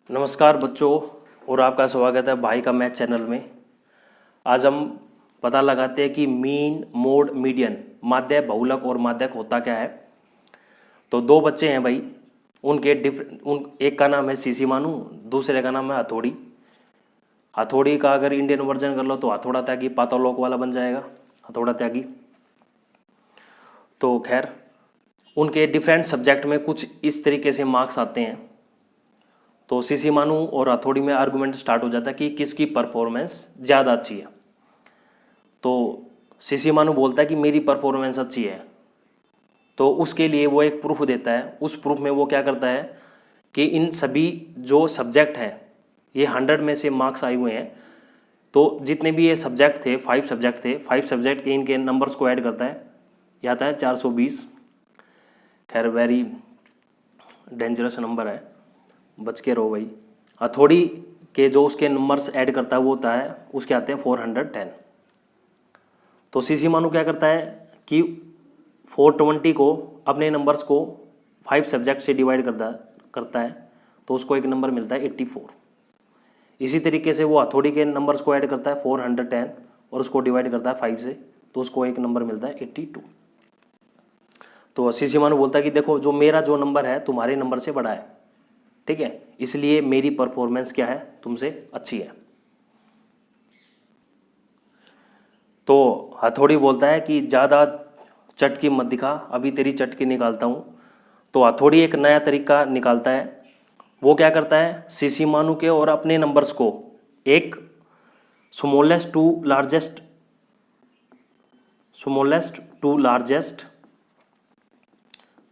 नमस्कार बच्चों, और आपका स्वागत है भाई का मैथ चैनल में। आज हम पता लगाते हैं कि मीन, मोड, मीडियन, माध्य, बहुलक और माध्यक होता क्या है। तो दो बच्चे हैं भाई, एक का नाम है सीसी मानू, दूसरे का नाम है हथौड़ी। हथौड़ी का अगर इंडियन वर्जन कर लो तो हथौड़ा त्यागी पातालोक वाला बन जाएगा, हथौड़ा त्यागी। तो खैर, उनके डिफरेंट सब्जेक्ट में कुछ इस तरीके से मार्क्स आते हैं। तो सीसी मानू और हथौड़ी में आर्गुमेंट स्टार्ट हो जाता है कि किसकी परफॉर्मेंस ज़्यादा अच्छी है। तो सीसी मानू बोलता है कि मेरी परफॉर्मेंस अच्छी है, तो उसके लिए वो एक प्रूफ देता है। उस प्रूफ में वो क्या करता है कि इन सभी जो सब्जेक्ट हैं, ये 100 में से मार्क्स आए हुए हैं, तो जितने भी ये सब्जेक्ट थे, 5 सब्जेक्ट थे, 5 सब्जेक्ट के इनके नंबर्स को ऐड करता है, ये आता है 420। खैर वेरी डेंजरस नंबर है, बच के रहो भाई। हथौड़ी के जो उसके नंबर्स ऐड करता है वो होता है, उसके आते हैं 410। तो सीसी मानू क्या करता है कि 420 को अपने नंबर्स को 5 सब्जेक्ट से डिवाइड करता है, तो उसको एक नंबर मिलता है 84। इसी तरीके से वो हथौड़ी के नंबर्स को ऐड करता है 410 और उसको डिवाइड करता है 5 से, तो उसको एक नंबर मिलता है 82। तो सीसी मानू बोलता है कि देखो, जो मेरा जो नंबर है तुम्हारे नंबर से बड़ा है, ठीक है, इसलिए मेरी परफॉर्मेंस क्या है, तुमसे अच्छी है। तो हथौड़ी बोलता है कि ज़्यादा चटकी मत दिखा, अभी तेरी चटकी निकालता हूँ। तो हथौड़ी एक नया तरीका निकालता है। वो क्या करता है, सीसी मानू के और अपने नंबर्स को एक स्मॉलेस्ट टू लार्जेस्ट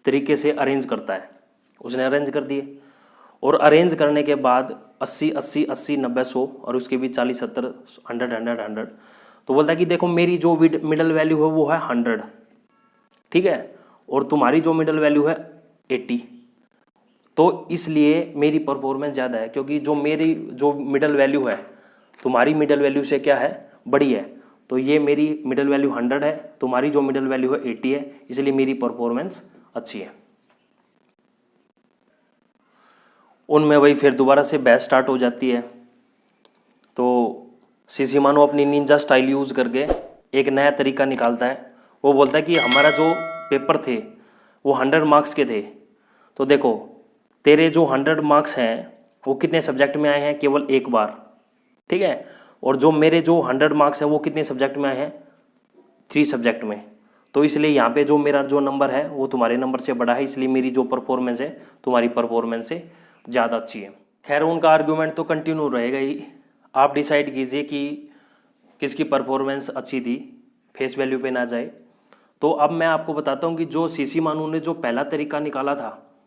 तरीके से अरेंज करता है। उसने अरेंज कर दिए, और अरेंज करने के बाद 80 80 80 90 100 और उसके भी 40 70 100 100 100। तो बोलता है कि देखो, मेरी जो मिडल वैल्यू है वो है 100, ठीक है, और तुम्हारी जो मिडल वैल्यू है 80। तो इसलिए मेरी परफॉर्मेंस ज़्यादा है, क्योंकि जो मेरी जो मिडल वैल्यू है तुम्हारी मिडल वैल्यू से क्या है, बड़ी है। तो ये मेरी मिडल वैल्यू 100 है, तुम्हारी जो मिडल वैल्यू है 80 है, इसलिए मेरी परफॉर्मेंस अच्छी है। उनमें वही फिर दोबारा से बहस स्टार्ट हो जाती है। तो सीसी मानो अपनी निंजा स्टाइल यूज़ करके एक नया तरीका निकालता है। वो बोलता है कि हमारा जो पेपर थे वो 100 मार्क्स के थे, तो देखो तेरे जो 100 मार्क्स हैं वो कितने सब्जेक्ट में आए हैं, केवल एक बार, ठीक है, और जो मेरे जो 100 मार्क्स हैं वो कितने सब्जेक्ट में आए हैं, 3 सब्जेक्ट में। तो इसलिए यहाँ पे जो मेरा जो नंबर है वो तुम्हारे नंबर से बड़ा है, इसलिए मेरी जो परफॉर्मेंस है तुम्हारी परफॉर्मेंस से ज़्यादा अच्छी है। खैर, उनका आर्ग्यूमेंट तो कंटिन्यू रहेगा ही। आप डिसाइड कीजिए कि किसकी परफॉर्मेंस अच्छी थी, फेस वैल्यू पे ना जाए। तो अब मैं आपको बताता हूँ कि जो सीसी मानू ने जो पहला तरीका निकाला था,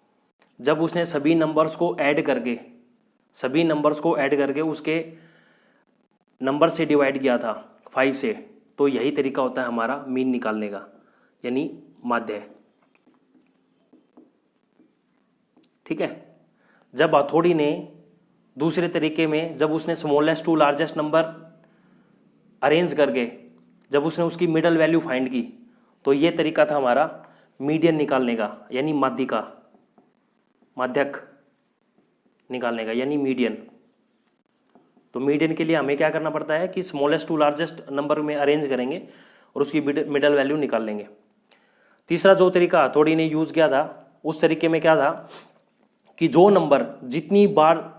जब उसने सभी नंबर्स को ऐड करके उसके नंबर से डिवाइड किया था 5 से, तो यही तरीका होता है हमारा मीन निकालने का, यानी माध्य, ठीक है। जब हथौड़ी ने दूसरे तरीके में, जब उसने smallest to largest number arrange करके जब उसने उसकी मिडल वैल्यू फाइंड की, तो ये तरीका था हमारा मीडियन निकालने का, यानी माध्यक निकालने का, यानी मीडियन। तो मीडियन के लिए हमें क्या करना पड़ता है कि स्मॉलेस्ट टू लार्जेस्ट नंबर में अरेंज करेंगे और उसकी मिडल वैल्यू निकाल लेंगे। तीसरा जो तरीका हथौड़ी ने यूज़ किया था, उस तरीके में क्या था कि जो नंबर जितनी बार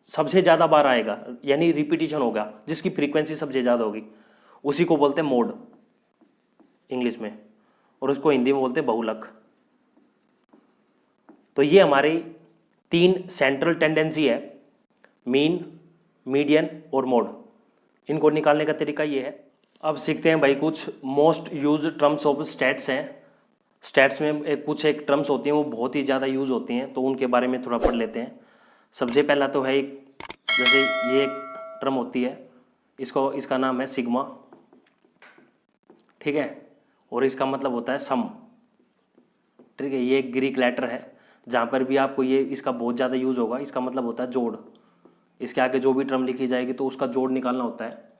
सबसे ज़्यादा बार आएगा, यानी रिपीटिशन होगा, जिसकी फ्रीक्वेंसी सबसे ज़्यादा होगी, उसी को बोलते हैं मोड इंग्लिश में, और उसको हिंदी में बोलते हैं बहुलक। तो ये हमारी 3 सेंट्रल टेंडेंसी है, मीन, मीडियन और मोड। इनको निकालने का तरीका ये है। अब सीखते हैं भाई कुछ most use terms of stats हैं। स्टैट्स में एक टर्म्स होती हैं वो बहुत ही ज़्यादा यूज़ होती हैं, तो उनके बारे में थोड़ा पढ़ लेते हैं। सबसे पहला तो है एक, जैसे ये एक टर्म होती है, इसका नाम है सिग्मा, ठीक है, और इसका मतलब होता है सम, ठीक है। ये एक ग्रीक लेटर है, जहाँ पर भी आपको ये इसका बहुत ज़्यादा यूज़ होगा। इसका मतलब होता है जोड़। इसके आगे जो भी टर्म लिखी जाएगी तो उसका जोड़ निकालना होता है।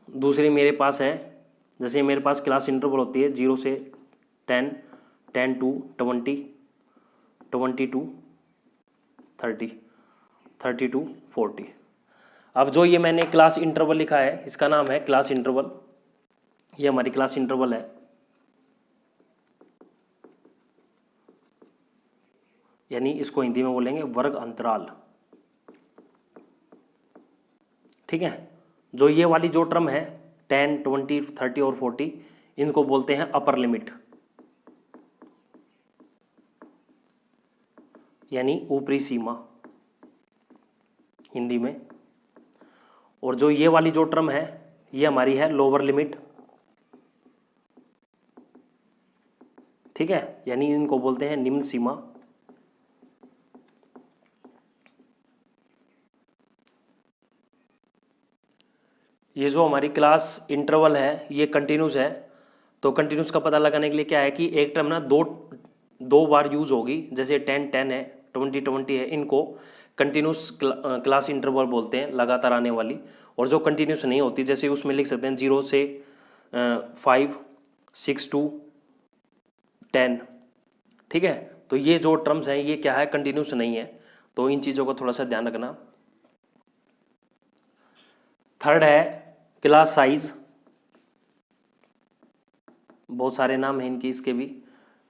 दूसरी मेरे पास है, जैसे मेरे पास क्लास इंटरवल होती है 0 से 10, 10 to 20, 20 to 30, 30 to 40। अब जो ये मैंने क्लास इंटरवल लिखा है इसका नाम है क्लास इंटरवल। ये हमारी क्लास इंटरवल है। यानी इसको हिंदी में बोलेंगे वर्ग अंतराल। ठीक है। जो ये वाली जो टर्म है 10, 20, 30 और 40 इनको बोलते हैं अपर लिमिट, यानी ऊपरी सीमा हिंदी में। और जो ये वाली जो टर्म है ये हमारी है लोअर लिमिट। ठीक है, यानी इनको बोलते हैं निम्न सीमा। ये जो हमारी क्लास इंटरवल है ये कंटिन्यूस है। तो कंटिन्यूस का पता लगाने के लिए क्या है कि एक टर्म ना दो बार यूज होगी। जैसे 10, 10 है, 20, 20 है, इनको कंटिन्यूस क्लास इंटरवल बोलते हैं, लगातार आने वाली। और जो कंटिन्यूस नहीं होती जैसे उसमें लिख सकते हैं 0 से 5, 6 to 10। ठीक है, तो ये जो टर्म्स हैं ये क्या है, कंटिन्यूस नहीं है। तो इन चीज़ों का थोड़ा सा ध्यान रखना। थर्ड है क्लास साइज। बहुत सारे नाम हैं इनके, इसके भी।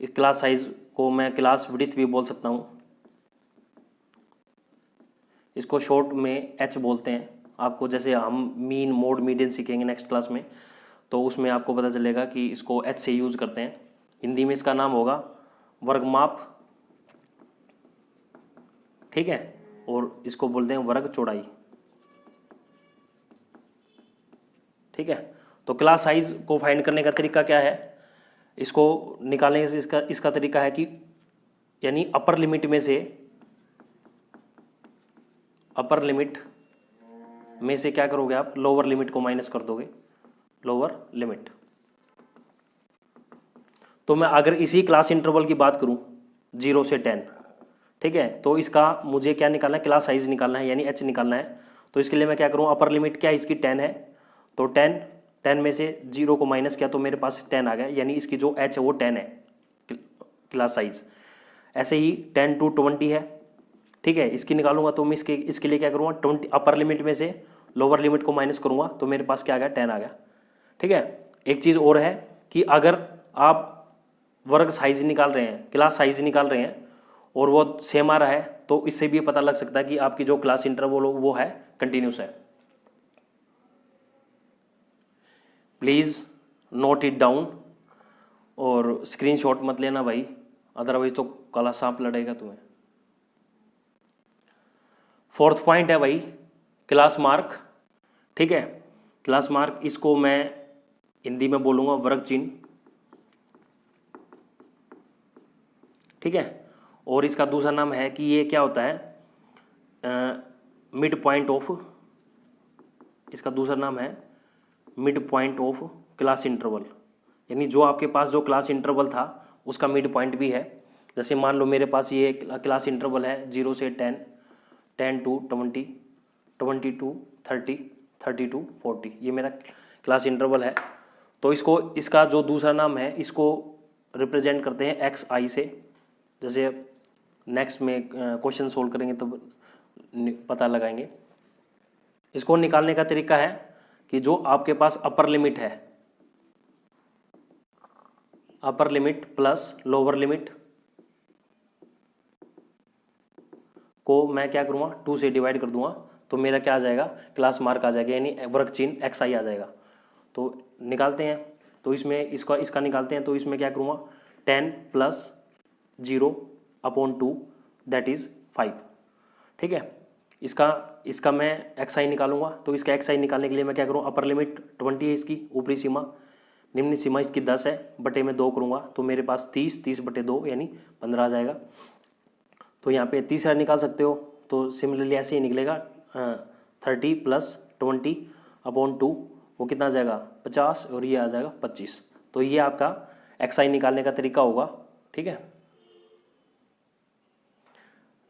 इस क्लास साइज को मैं क्लास विड्थ भी बोल सकता हूँ। इसको शॉर्ट में एच बोलते हैं। आपको जैसे हम मीन, मोड, मीडियन सीखेंगे नेक्स्ट क्लास में, तो उसमें आपको पता चलेगा कि इसको एच से यूज करते हैं। हिंदी में इसका नाम होगा वर्गमाप। ठीक है, और इसको बोलते हैं वर्ग चौड़ाई। ठीक है, तो क्लास साइज को फाइंड करने का तरीका क्या है, इसको निकालने से इसका तरीका है कि यानी अपर लिमिट में से क्या करोगे आप, लोअर लिमिट को माइनस कर दोगे, लोअर लिमिट। तो मैं अगर इसी क्लास इंटरवल की बात करूं 0 से 10, ठीक है, तो इसका मुझे क्या निकालना है, क्लास साइज निकालना है, यानी एच निकालना है। तो इसके लिए मैं क्या करूं, अपर लिमिट क्या है इसकी 10 है, तो 10 में से 0 को माइनस किया तो मेरे पास 10 आ गया, यानी इसकी जो एच है वो 10 है क्लास साइज। ऐसे ही 10 to 20 है। ठीक है, इसकी निकालूंगा तो मैं इसके लिए क्या करूँगा, 20 अपर लिमिट में से लोअर लिमिट को माइनस करूँगा तो मेरे पास क्या आ गया, 10 आ गया। ठीक है, एक चीज़ और है कि अगर आप वर्ग साइज निकाल रहे हैं, क्लास साइज निकाल रहे हैं और वो सेम आ रहा है, तो इससे भी पता लग सकता है कि आपकी जो क्लास इंटरवल वो है कंटिन्यूस है। प्लीज़ नोट इट डाउन और स्क्रीनशॉट मत लेना भाई, अदरवाइज तो काला सांप लड़ेगा तुम्हें। फोर्थ पॉइंट है भाई क्लास मार्क। ठीक है, क्लास मार्क, इसको मैं हिंदी में बोलूँगा वर्ग चिन्ह। ठीक है, और इसका दूसरा नाम है कि ये क्या होता है, मिड पॉइंट ऑफ, इसका दूसरा नाम है mid point of class interval. यानी जो आपके पास जो क्लास इंटरवल था उसका मिड पॉइंट भी है। जैसे मान लो मेरे पास ये क्लास इंटरवल है 0 से 10, 10 to 20, 20 to 30, 30 to 40, ये मेरा क्लास इंटरवल है। तो इसका जो दूसरा नाम है इसको रिप्रेजेंट करते हैं एक्स आई से। जैसे नेक्स्ट में क्वेश्चन सोल्व करेंगे तो पता लगाएंगे। इसको निकालने का तरीका है कि जो आपके पास अपर लिमिट है, upper limit plus lower limit को मैं क्या करूँगा, 2 से डिवाइड कर दूंगा तो मेरा क्या आ जाएगा, क्लास मार्क आ जाएगा, यानी वर्ग चिन्ह एक्स आई आ जाएगा। तो निकालते हैं, तो इसमें इसका निकालते हैं, तो इसमें क्या करूँगा, 10 + 0/2 दैट इज़ 5। ठीक है, इसका मैं एक्स आई निकालूंगा, तो इसका एक्स आई निकालने के लिए मैं क्या करूँ, अपर लिमिट 20 है इसकी ऊपरी सीमा, निम्न सीमा इसकी 10 है, बटे में 2 करूँगा तो मेरे पास 30/2 यानी 15 आ जाएगा। तो यहाँ पे तीसरा निकाल सकते हो, तो सिमिलरली ऐसे ही निकलेगा 30 + 20/2 वो कितना आ जाएगा, 50, और ये आ जाएगा 25। तो ये आपका एक्स आई निकालने का तरीका होगा। ठीक है,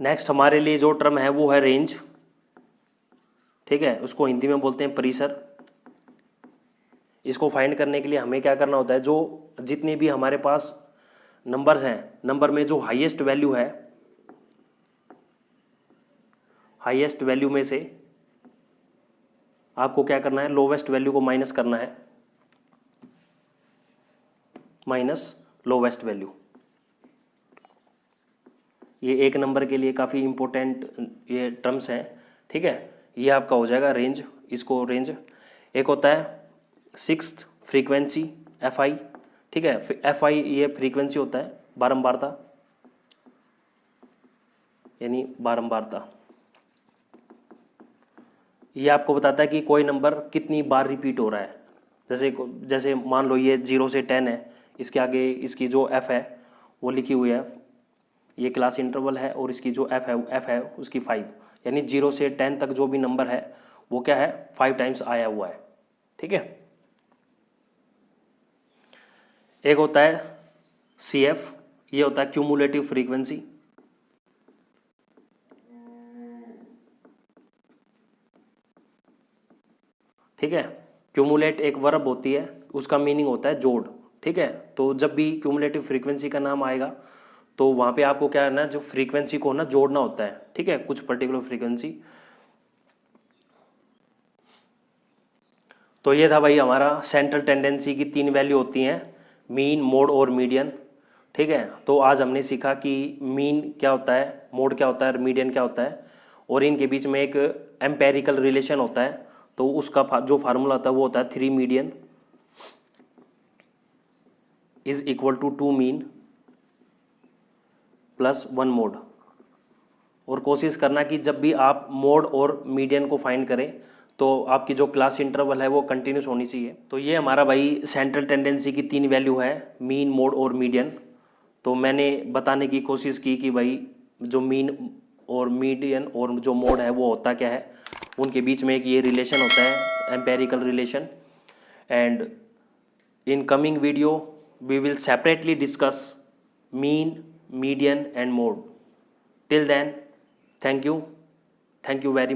नेक्स्ट हमारे लिए जो टर्म है वो है रेंज। ठीक है, उसको हिंदी में बोलते हैं परिसर। इसको फाइंड करने के लिए हमें क्या करना होता है, जो जितने भी हमारे पास नंबर हैं, नंबर में जो हाईएस्ट वैल्यू है हाईएस्ट वैल्यू में से आपको क्या करना है, लोवेस्ट वैल्यू को माइनस करना है, माइनस लोवेस्ट वैल्यू। ये एक नंबर के लिए काफ़ी इंपॉर्टेंट ये टर्म्स हैं, ठीक है। ये आपका हो जाएगा रेंज, इसको रेंज। एक होता है सिक्स्थ फ्रीक्वेंसी एफ आई, ठीक है। एफ आई ये फ्रीक्वेंसी होता है, बारंबारता, यानी बारंबारता। ये आपको बताता है कि कोई नंबर कितनी बार रिपीट हो रहा है। जैसे मान लो ये 0 से 10 है, इसके आगे इसकी जो एफ है वो लिखी हुई है, ये क्लास इंटरवल है, और इसकी जो एफ है उसकी 5, यानी 0 से 10 तक जो भी नंबर है वो क्या है, 5 टाइम्स आया हुआ है, ठीक है। एक होता है सी एफ, ये होता है क्यूमुलेटिव फ्रीक्वेंसी, ठीक है। क्यूमुलेट एक वर्ब होती है, उसका मीनिंग होता है जोड़, ठीक है। तो जब भी क्यूमुलेटिव फ्रीक्वेंसी का नाम आएगा तो वहाँ पे आपको क्या करना है, जो फ्रीक्वेंसी को ना जोड़ना होता है, ठीक है, कुछ पर्टिकुलर फ्रीक्वेंसी। तो ये था भाई हमारा सेंट्रल टेंडेंसी की 3 वैल्यू होती हैं, मीन, मोड और मीडियन, ठीक है। तो आज हमने सीखा कि मीन क्या होता है, मोड क्या होता है और मीडियन क्या होता है, और इनके बीच में एक एम्पेरिकल रिलेशन होता है। तो उसका जो फार्मूला होता है वो होता है 3 median is equal to 2 mean plus 1 mode. और कोशिश करना कि जब भी आप मोड और मीडियन को फाइंड करें तो आपकी जो क्लास इंटरवल है वो कंटिन्यूस होनी चाहिए। तो ये हमारा भाई सेंट्रल टेंडेंसी की 3 वैल्यू है, मीन, मोड और मीडियन। तो मैंने बताने की कोशिश की कि भाई जो मीन और मीडियन और जो मोड है वो होता क्या है, उनके बीच में एक ये रिलेशन होता है, empirical relation. And in coming video we will separately discuss mean, median and mode. Till then, thank you very much.